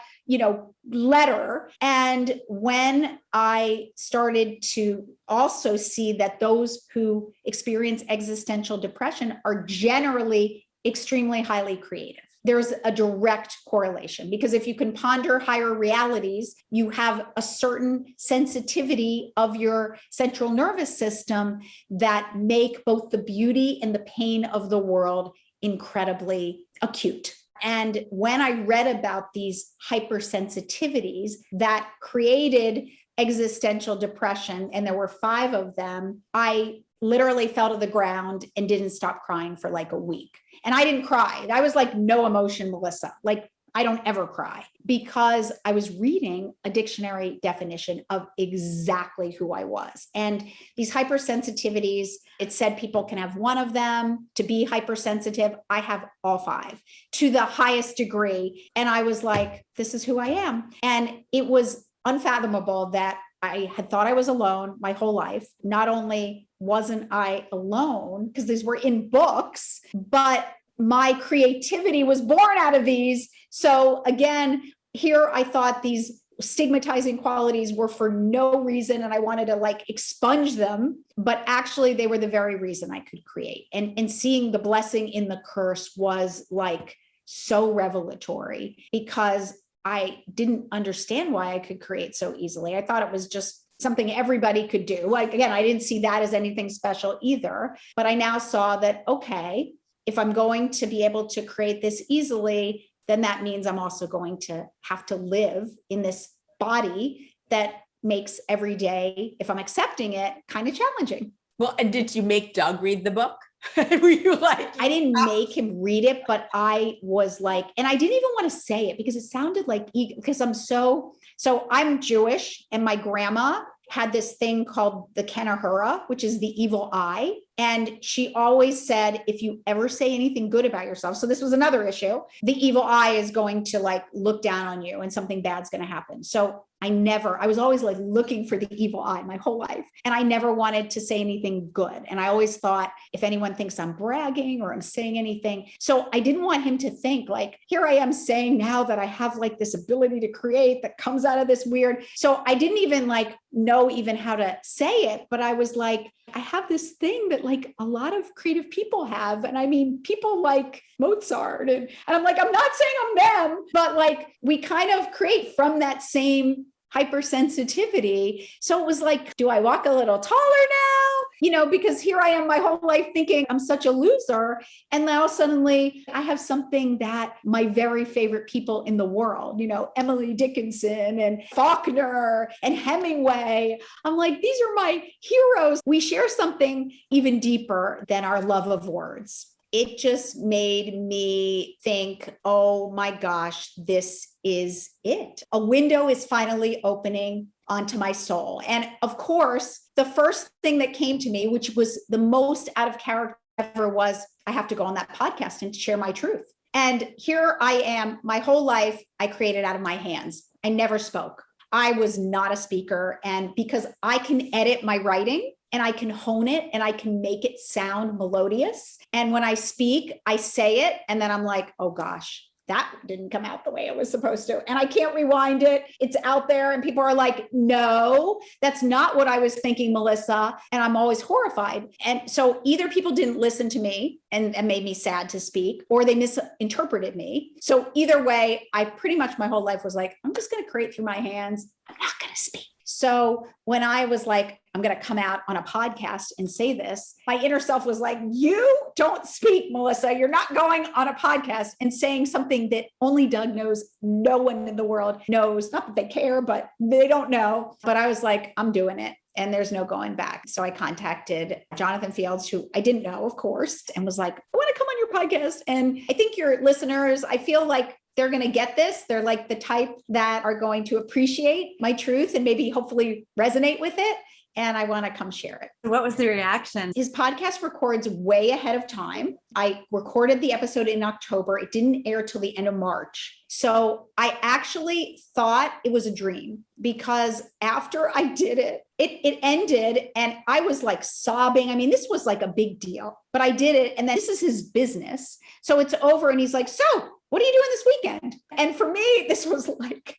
Speaker 3: letter. And when I started to also see that those who experience existential depression are generally extremely highly creative, there's a direct correlation, because if you can ponder higher realities, you have a certain sensitivity of your central nervous system that make both the beauty and the pain of the world incredibly acute. And when I read about these hypersensitivities that created existential depression, and there were 5 of them, I literally fell to the ground and didn't stop crying for like a week. And I didn't cry. I was like, no emotion, Melissa. Like, I don't ever cry, because I was reading a dictionary definition of exactly who I was. And these hypersensitivities, it said people can have 1 of them to be hypersensitive. I have all 5 to the highest degree. And I was like, this is who I am. And it was unfathomable that I had thought I was alone my whole life. Not only wasn't I alone, because these were in books, but my creativity was born out of these. So again, here I thought these stigmatizing qualities were for no reason, and I wanted to like expunge them, but actually they were the very reason I could create. And seeing the blessing in the curse was like so revelatory, because I didn't understand why I could create so easily. I thought it was just something everybody could do. Like, again, I didn't see that as anything special either, but I now saw that, okay, if I'm going to be able to create this easily, then that means I'm also going to have to live in this body that makes every day, if I'm accepting it, kind of challenging.
Speaker 1: Well, and did you make Doug read the book? Were you like,
Speaker 3: I didn't make him read it, but I was like, and I didn't even want to say it because it sounded like, because so I'm Jewish, and my grandma had this thing called the Kenahura, which is the evil eye. And she always said, if you ever say anything good about yourself, so this was another issue, the evil eye is going to like look down on you and something bad's going to happen. So I was always like looking for the evil eye my whole life. And I never wanted to say anything good. And I always thought, if anyone thinks I'm bragging or I'm saying anything. So I didn't want him to think like, here I am saying now that I have like this ability to create that comes out of this weird. So I didn't even like know even how to say it, but I was like, I have this thing that like a lot of creative people have. And I mean, people like Mozart, and I'm like, I'm not saying I'm them, but like we kind of create from that same hypersensitivity. So it was like, do I walk a little taller now? Because here I am my whole life thinking I'm such a loser. And now suddenly I have something that my very favorite people in the world, Emily Dickinson and Faulkner and Hemingway. I'm like, these are my heroes. We share something even deeper than our love of words. It just made me think, oh my gosh, this is it. A window is finally opening onto my soul. And of course, the first thing that came to me, which was the most out of character ever, was I have to go on that podcast and share my truth. And here I am, my whole life, I created out of my hands. I never spoke. I was not a speaker. And because I can edit my writing, and I can hone it, and I can make it sound melodious. And when I speak, I say it, and then I'm like, oh gosh, that didn't come out the way it was supposed to. And I can't rewind it. It's out there, and people are like, no, that's not what I was thinking, Melissa. And I'm always horrified. And so either people didn't listen to me and made me sad to speak, or they misinterpreted me. So either way, I pretty much my whole life was like, I'm just going to create through my hands. I'm not going to speak. So when I was like, I'm going to come out on a podcast and say this, my inner self was like, you don't speak, Melissa. You're not going on a podcast and saying something that only Doug knows. No one in the world knows. Not that they care, but they don't know. But I was like, I'm doing it. And there's no going back. So I contacted Jonathan Fields, who I didn't know, of course, and was like, I want to come on your podcast. And I think your listeners, I feel like they're going to get this. They're like the type that are going to appreciate my truth and maybe hopefully resonate with it. and I want to come share it.
Speaker 2: What was the reaction?
Speaker 3: His podcast records way ahead of time. I recorded the episode in October. It didn't air till the end of March. So I actually thought it was a dream, because after I did it, it ended and I was like sobbing. I mean, this was like a big deal, but I did it. And then this is his business. So it's over. And he's like, so what are you doing this weekend? And for me, this was like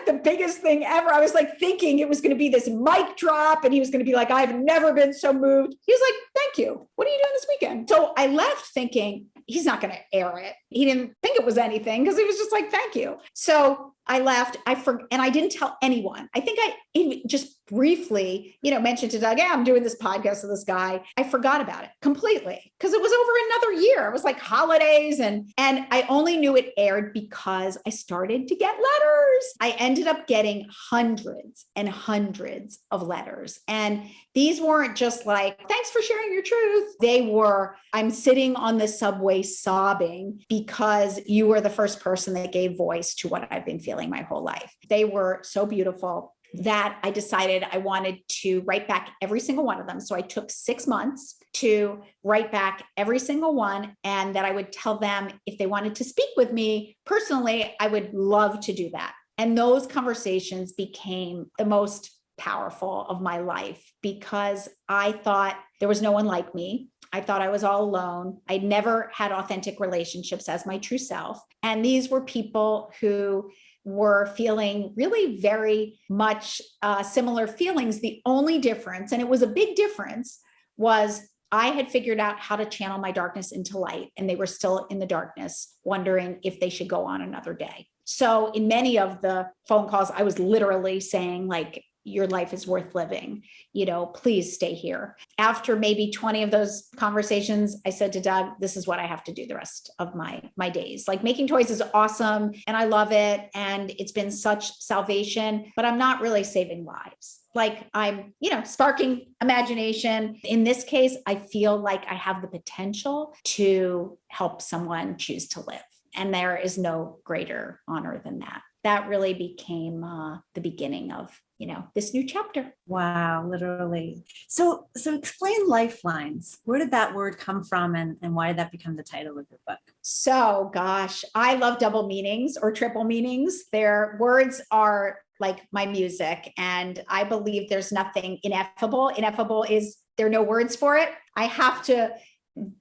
Speaker 3: the biggest thing ever. I was like thinking it was going to be this mic drop and he was going to be like, I've never been so moved. He was like, thank you. What are you doing this weekend? So I left thinking he's not going to air it. He didn't think it was anything because he was just like, thank you. So I left. And I didn't tell anyone. I think I even just briefly, mentioned to Doug, yeah, I'm doing this podcast with this guy. I forgot about it completely because it was over another year. It was like holidays. And I only knew it aired because I started to get letters. I ended up getting hundreds and hundreds of letters. And these weren't just like, thanks for sharing your truth. They were, I'm sitting on the subway sobbing because you were the first person that gave voice to what I've been feeling my whole life. They were so beautiful that I decided I wanted to write back every single one of them. So I took 6 months to write back every single one, and that I would tell them if they wanted to speak with me personally, I would love to do that. And those conversations became the most powerful of my life because I thought there was no one like me. I thought I was all alone. I'd never had authentic relationships as my true self. And these were people who were feeling really very much similar feelings. The only difference, and it was a big difference, was I had figured out how to channel my darkness into light, and they were still in the darkness, wondering if they should go on another day. So in many of the phone calls, I was literally saying like, your life is worth living, please stay here. After maybe 20 of those conversations, I said to Doug, this is what I have to do the rest of my days. Like, making toys is awesome and I love it. And it's been such salvation, but I'm not really saving lives. Like, I'm, sparking imagination. In this case, I feel like I have the potential to help someone choose to live. And there is no greater honor than that. That really became the beginning of, this new chapter.
Speaker 2: Wow, literally. So explain Lifelines. Where did that word come from, and why did that become the title of your book?
Speaker 3: So, gosh, I love double meanings or triple meanings. Their words are like my music, and I believe there's nothing ineffable. Ineffable is there are no words for it. I have to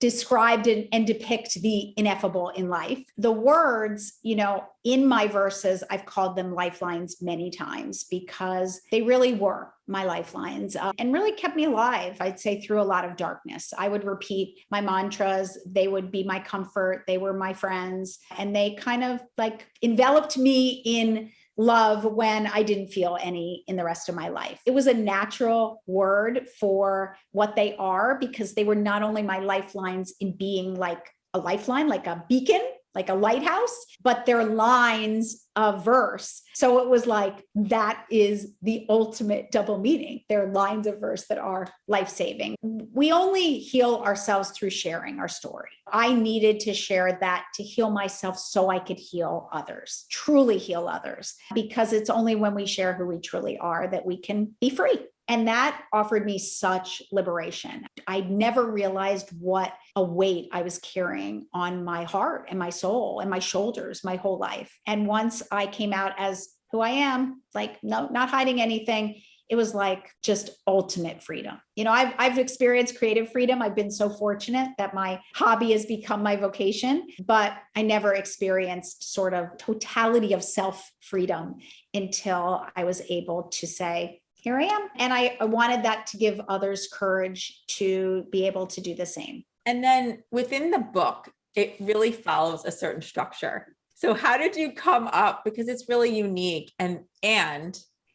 Speaker 3: describe and depict the ineffable in life. The words, in my verses, I've called them lifelines many times because they really were my lifelines and really kept me alive, I'd say, through a lot of darkness. I would repeat my mantras. They would be my comfort. They were my friends. And they kind of like enveloped me in love when I didn't feel any in the rest of my life. It was a natural word for what they are, because they were not only my lifelines in being like a lifeline, like a beacon, like a lighthouse, but they're lines of verse. So it was like, that is the ultimate double meaning. They're lines of verse that are life-saving. We only heal ourselves through sharing our story. I needed to share that to heal myself so I could heal others, truly heal others, because it's only when we share who we truly are that we can be free. And that offered me such liberation. I never realized what a weight I was carrying on my heart and my soul and my shoulders my whole life. And once I came out as who I am, like, no, not hiding anything, it was like just ultimate freedom. I've experienced creative freedom. I've been so fortunate that my hobby has become my vocation, but I never experienced sort of totality of self-freedom until I was able to say, here I am. And I wanted that to give others courage to be able to do the same.
Speaker 1: And then within the book, it really follows a certain structure. So how did you come up, because it's really unique and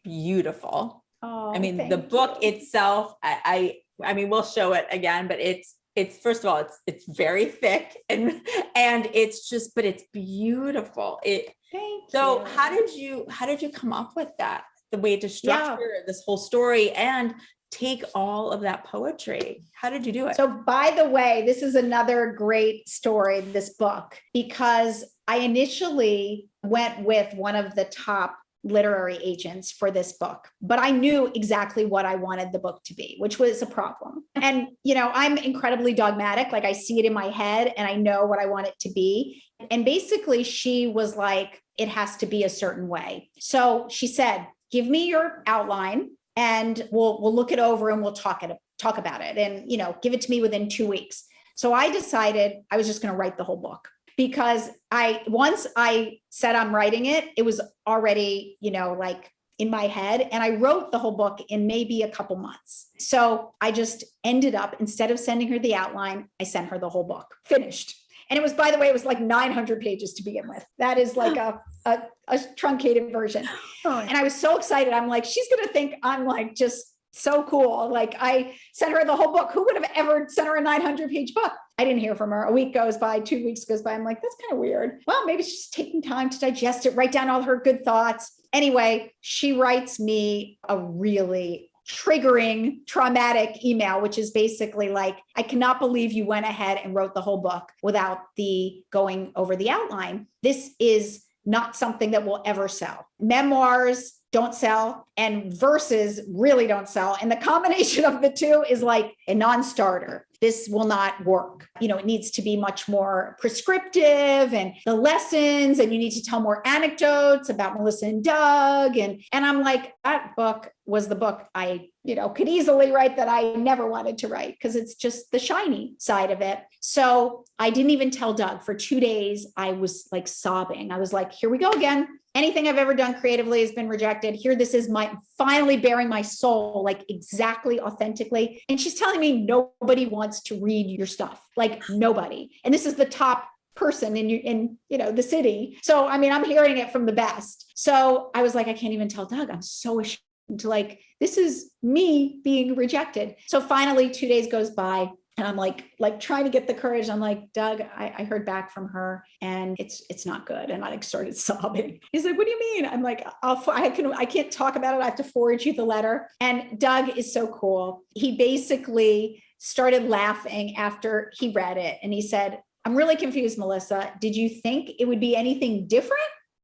Speaker 1: beautiful.
Speaker 3: Oh,
Speaker 1: I mean, the book itself, I mean, we'll show it again, but it's first of all, it's very thick and it's just, but it's beautiful. So how did you come up with that? The way to structure this whole story and take all of that poetry. How did you do it?
Speaker 3: So, by the way, this is another great story, this book, because I initially went with one of the top literary agents for this book, but I knew exactly what I wanted the book to be, which was a problem. And, I'm incredibly dogmatic. Like I see it in my head and I know what I want it to be. And basically she was like, it has to be a certain way. So she said, give me your outline and we'll look it over and we'll talk about it and, give it to me within 2 weeks. So I decided I was just going to write the whole book because once I said I'm writing it, it was already, like in my head. And I wrote the whole book in maybe a couple months. So I just ended up, instead of sending her the outline, I sent her the whole book finished. And it was, by the way, it was like 900 pages to begin with. That is like a truncated version. And I was so excited. I'm like, she's going to think I'm like just so cool. Like I sent her the whole book. Who would have ever sent her a 900-page book? I didn't hear from her. A week goes by, 2 weeks goes by. I'm like, that's kind of weird. Well, maybe she's taking time to digest it, write down all her good thoughts. Anyway, she writes me a really triggering, traumatic email, which is basically like, I cannot believe you went ahead and wrote the whole book without the going over the outline. This is not something that will ever sell. Memoirs don't sell and verses really don't sell. And the combination of the two is like a non-starter. This will not work. It needs to be much more prescriptive and the lessons, and you need to tell more anecdotes about Melissa and Doug. And I'm like, that book was the book I, could easily write that I never wanted to write because it's just the shiny side of it. So I didn't even tell Doug. For 2 days. I was like sobbing. I was like, here we go again. Anything I've ever done creatively has been rejected. Here, this is my finally bearing my soul, like exactly authentically. And she's telling me nobody wants to read your stuff, like nobody. And this is the top person in the city. So, I mean, I'm hearing it from the best. So I was like, I can't even tell Doug. I'm so ashamed to like, this is me being rejected. So finally 2 days goes by. And I'm like trying to get the courage. I'm like, Doug, I heard back from her and it's not good. And I like started sobbing. He's like, what do you mean? I'm like, I can't talk about it. I have to forward you the letter. And Doug is so cool. He basically started laughing after he read it. And he said, I'm really confused, Melissa. Did you think it would be anything different?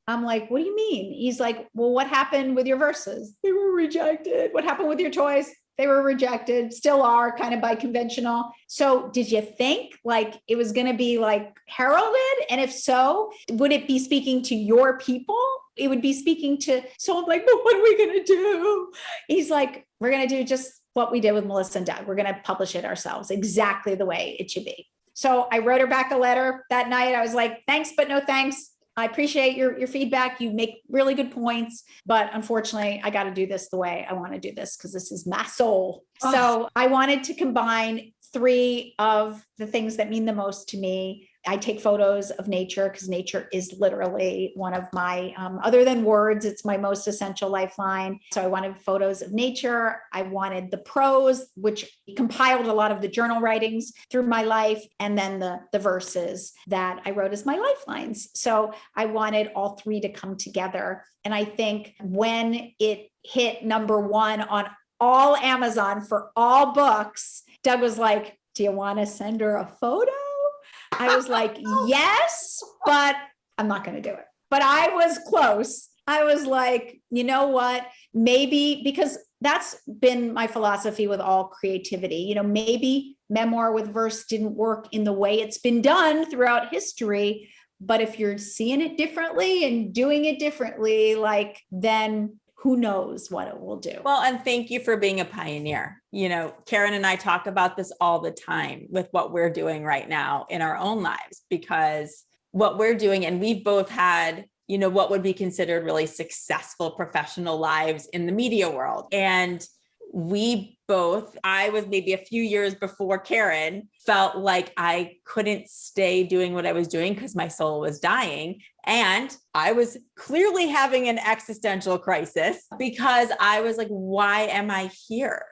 Speaker 3: I'm like, what do you mean? He's like, well, what happened with your verses? They were rejected. What happened with your toys? They were rejected, still are kind of by conventional. So did you think like it was going to be like heralded? And if so, would it be speaking to your people? It would be speaking to, so I'm like, but what are we going to do? He's like, we're going to do just what we did with Melissa and Doug. We're going to publish it ourselves exactly the way it should be. So I wrote her back a letter that night. I was like, thanks, but no thanks. I appreciate your feedback. You make really good points, but unfortunately I got to do this the way I want to do this because this is my soul. Oh. So I wanted to combine 3 of the things that mean the most to me. I take photos of nature because nature is literally one of my, other than words, it's my most essential lifeline. So I wanted photos of nature. I wanted the prose, which compiled a lot of the journal writings through my life, and then the verses that I wrote as my lifelines. So I wanted all 3 to come together. And I think when it hit #1 on all Amazon for all books, Doug was like, do you want to send her a photo? I was like, yes, but I'm not going to do it. But I was close. I was like, you know what? Maybe, because that's been my philosophy with all creativity. Maybe memoir with verse didn't work in the way it's been done throughout history. But if you're seeing it differently and doing it differently, like, then who knows what it will do.
Speaker 1: Well, and thank you for being a pioneer. Karen and I talk about this all the time with what we're doing right now in our own lives, because what we're doing, and we've both had, what would be considered really successful professional lives in the media world. And I was maybe a few years before Karen, felt like I couldn't stay doing what I was doing because my soul was dying. And I was clearly having an existential crisis because I was like, why am I here?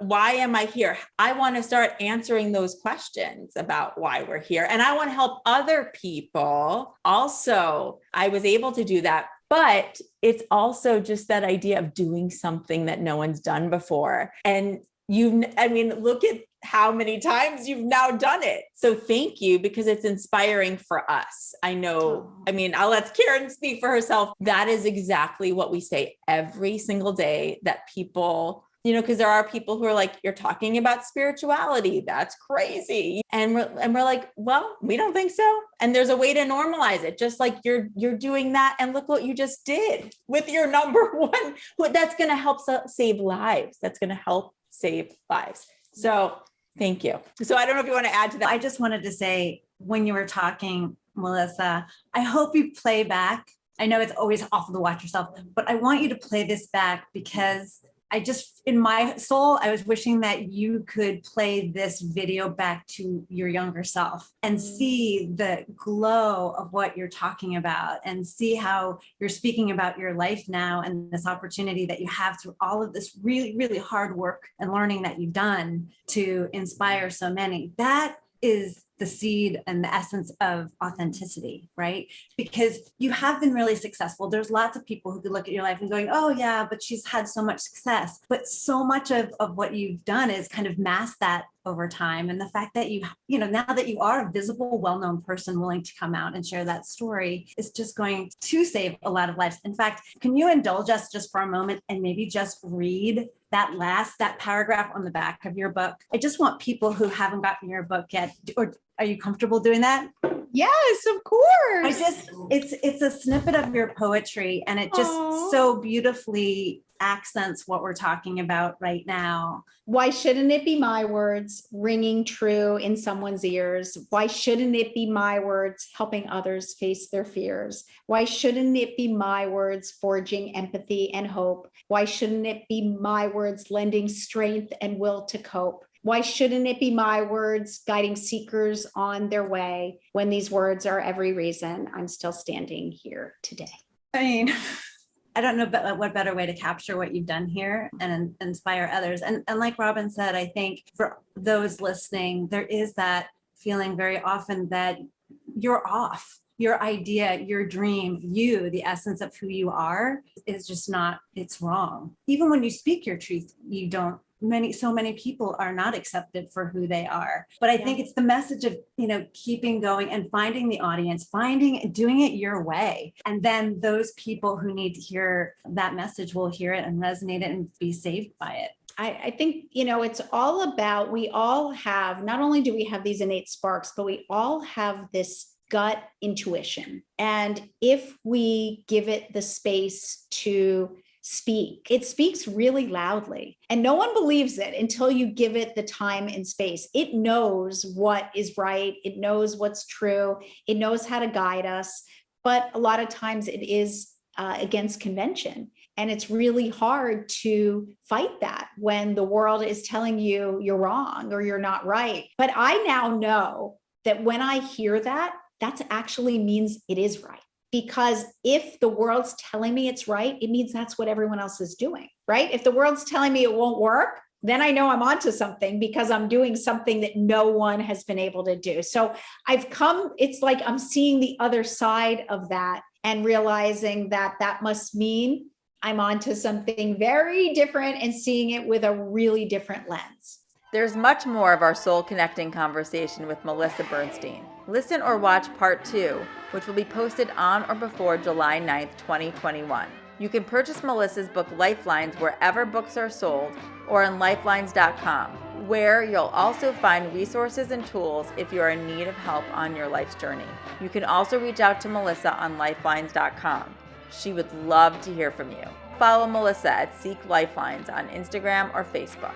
Speaker 1: Why am I here? I want to start answering those questions about why we're here. And I want to help other people also. I was able to do that. But it's also just that idea of doing something that no one's done before. And look at how many times you've now done it. So thank you, because it's inspiring for us. I know, I mean, I'll let Karen speak for herself. That is exactly what we say every single day, that people, because there are people who are like, you're talking about spirituality. That's crazy. And we're like, well, we don't think so. And there's a way to normalize it. Just like you're doing that. And look what you just did with your number one. That's going to help save lives. That's going to help save lives. So thank you. So I don't know if you want to add to that.
Speaker 2: I just wanted to say, when you were talking, Melissa, I hope you play back. I know it's always awful to watch yourself, but I want you to play this back, because I just, in my soul, I was wishing that you could play this video back to your younger self and see the glow of what you're talking about, and see how you're speaking about your life now and this opportunity that you have through all of this really, really hard work and learning that you've done to inspire so many. That is the seed and the essence of authenticity, right? Because you have been really successful. There's lots of people who could look at your life and going, oh yeah, but she's had so much success. But so much of what you've done is kind of mask that over time. And the fact that now that you are a visible, well-known person willing to come out and share that story is just going to save a lot of lives. In fact, can you indulge us just for a moment and maybe just read that paragraph on the back of your book? I just want people who haven't gotten your book yet, or are you comfortable doing that?
Speaker 3: Yes, of course.
Speaker 2: It's a snippet of your poetry, and it just so beautifully accents what we're talking about right now.
Speaker 3: Why shouldn't it be my words ringing true in someone's ears? Why shouldn't it be my words helping others face their fears? Why shouldn't it be my words forging empathy and hope? Why shouldn't it be my words lending strength and will to cope? Why shouldn't it be my words guiding seekers on their way, when these words are every reason I'm still standing here today?
Speaker 2: I mean, I don't know what better way to capture what you've done here and inspire others. And like Robin said, I think for those listening, there is that feeling very often that you're off. Your idea, your dream, the essence of who you are is just not, it's wrong. Even when you speak your truth, so many people are not accepted for who they are. But I think it's the message of, keeping going and finding the audience, doing it your way. And then those people who need to hear that message will hear it and resonate it and be saved by it.
Speaker 3: I think, it's all about, we all have, not only do we have these innate sparks, but we all have this gut intuition. And if we give it the space to speak, it speaks really loudly, and no one believes it until you give it the time and space. It knows what is right. It knows what's true. It knows how to guide us. But a lot of times it is against convention. And it's really hard to fight that when the world is telling you you're wrong or you're not right. But I now know that when I hear that, that actually means it is right. Because if the world's telling me it's right, it means that's what everyone else is doing, right? If the world's telling me it won't work, then I know I'm onto something, because I'm doing something that no one has been able to do. So it's like I'm seeing the other side of that and realizing that must mean I'm onto something very different and seeing it with a really different lens.
Speaker 1: There's much more of our soul connecting conversation with Melissa Bernstein. Listen or watch part 2, which will be posted on or before July 9th, 2021. You can purchase Melissa's book Lifelines wherever books are sold, or on lifelines.com, where you'll also find resources and tools if you are in need of help on your life's journey. You can also reach out to Melissa on lifelines.com. She would love to hear from you. Follow Melissa at Seek Lifelines on Instagram or Facebook.